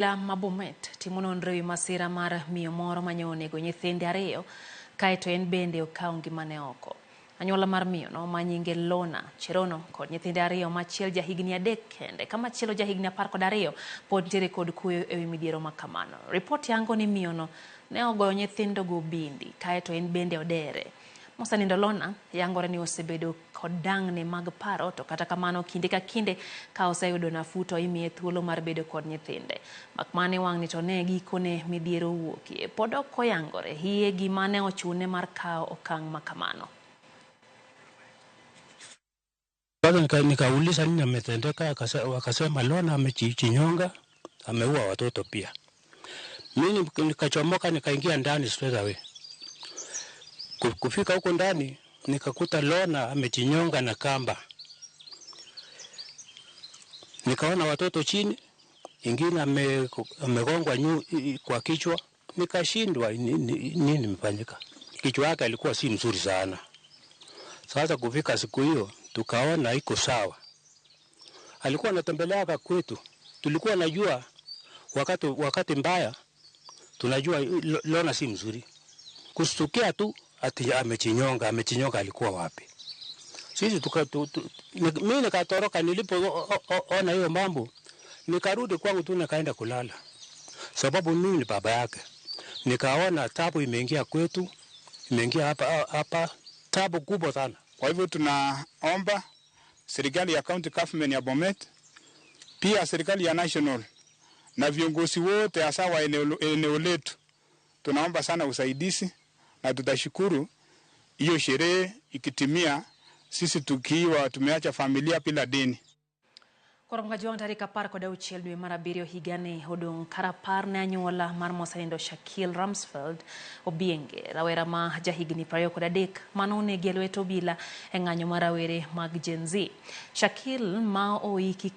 La Mabomet timo nonro ewi masira mar miyo moro manyonego nyithinde ariyo kaeto en bende okawo ngimane oko. Anyuola mar miyono ma nyinge Lona Cherono kod nyithinde ariyo machiel jahigni 3 kende ka machielo jahigni 12 pod nitiere kod kuyo ewi midhiero ma kamano. Ripot yango ni miyono ne ogoyo nyithindogo bindi kaeto en bende odere. Mosanindo Lona yangore ni osebedo kod dang'ne mag paro, to kata kamano kinde ka kinde ka oseyudo nafu to imiye thuolo mar bedo kod nyithinde. Makmane wang'ni to ne gikone midhiero wuokie. Pod ok oyangore hiye gima ne ochune mar kawo okang' ma kamano. Nikauliza nini ametendeka, wakasema Lona amejinyonga, ameua watoto pia. Mimi nikachomoka nikaingia ndani straight away. Kufika huko ndani nikakuta Lona amejinyonga na kamba. Nikaona watoto chini, ingine amegongwa kwa kichwa, nikashindwa nini imefanyika. Kichwa yake alikuwa si mzuri sana. Sasa kufika siku hiyo tukaona iko sawa. Alikuwa anatembelea kwetu. Tulikuwa najua wakati mbaya tunajua Lona si mzuri. Kustukia tu ati amejinyonga alikuwa wapi. Sisi mimi nikatoroka, nilipoona hiyo mambo nikarudi kwangu tu nikaenda kulala. Sababu mimi ni baba yake. Nikaona tabu imeingia kwetu, imeingia hapa tabu kubwa sana. Kwa hivyo tunaomba serikali ya county government ya Bomet, pia serikali ya national na viongozi wote hasa wa eneo letu, tunaomba sana usaidizi na tutashukuru hiyo sherehe ikitimia, sisi tukiwa tumeacha familia bila deni. Koronga juang tarika par kod auchiel dwe mar abiriyo higani odong' karapar ne anyuola mar mosanindo Shakil Ramsfeld Obienge, rawera ma jahigni 23 mane onegi e lwet obila e ng'anyo mar rawere mag Gen Z. Shakil ma oiki